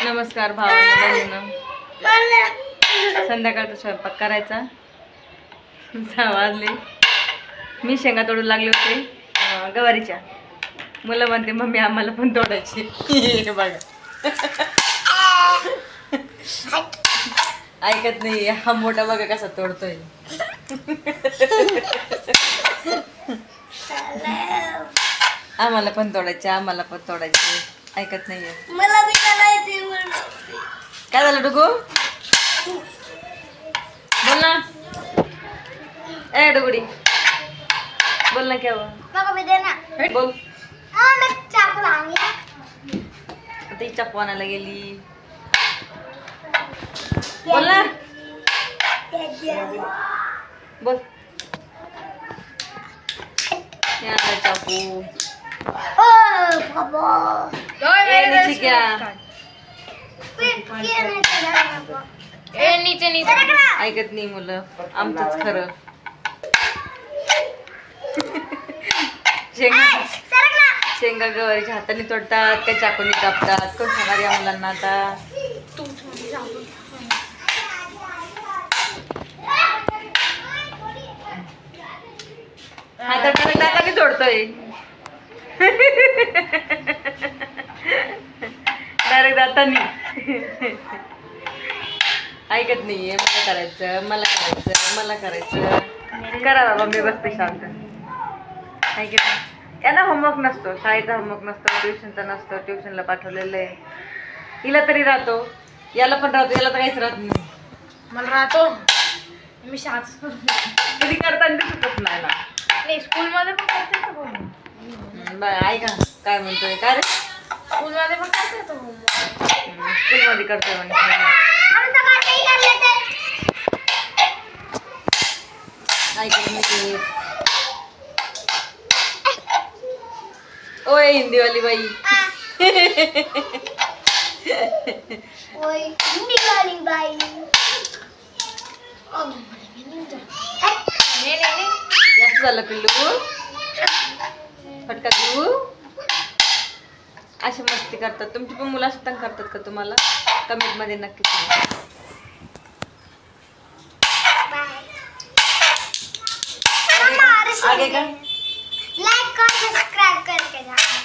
नमस्कार भावांनो, संध्याकाळचा स्वयंपाक करायचा. 6 वाजले. मी शेंगा तोडू लागले होते गवारीच्या. मुलं म्हणते मम्मी आम्हाला पण तोडायची. बघा ऐकत नाही. हा मोठा बघा कसा तोडतोय. आम्हाला पण तोडायचे, आम्हाला पण तोडायचे. ऐकत नाहीये. मला बी करायचे. काय झालं डुगू? बोल ना. ए डुगुडी बोल ना. क्या हुआ? मग मी दे ना. बोल. हां मी चाकू आणला. ती चाकू आणायला गेली. बोल ना. बोल. क्या चाकू? ओ बाबा. नीचे क्या? नीचे नीचे. ऐकत नाही मुलं. आमचंच खरं. शेंगा गवारीच्या हाताने तोडतात त्या चाकूने कापतात. कोण सांगणार या मुलांना आता? हा तर दाताने तोडतोय. डायरेक्ट दातानी. ऐकत नाहीये. मला करायचं, मला करायचं, मला करायचं. करा बाबा, मी बसते शांत. ऐकत नाही. यांना होमवर्क नसतो, शाळेचा होमवर्क नसतो, ट्युशनचा नसतो. ट्युशनला पाठवलेलं आहे. हिला तरी राहतो, याला पण राहतो. याला तर काहीच राहत नाही. मला राहतो. मी शाळेत कधी करताना दिसतच नाही ना. नाही स्कूलमध्ये पण करते. ऐका काय म्हणतोय. काय रे? स्कूलमध्ये पण करते तो होमवर्क. स्कूलमध्ये करतोय म्हणजे. ऐकत नाही. ओय हिंदीवाली बाई. ओय हिंदीवाली बाई. जास्त झालं पिल्लू. फटका देऊ. अशी मस्ती करतात. तुमची पण मुलं असं तंग करतात का तुम्हाला? कमेंट मध्ये नक्की सांगा. आगे का? लाइक और सब्सक्राइब करके जाना.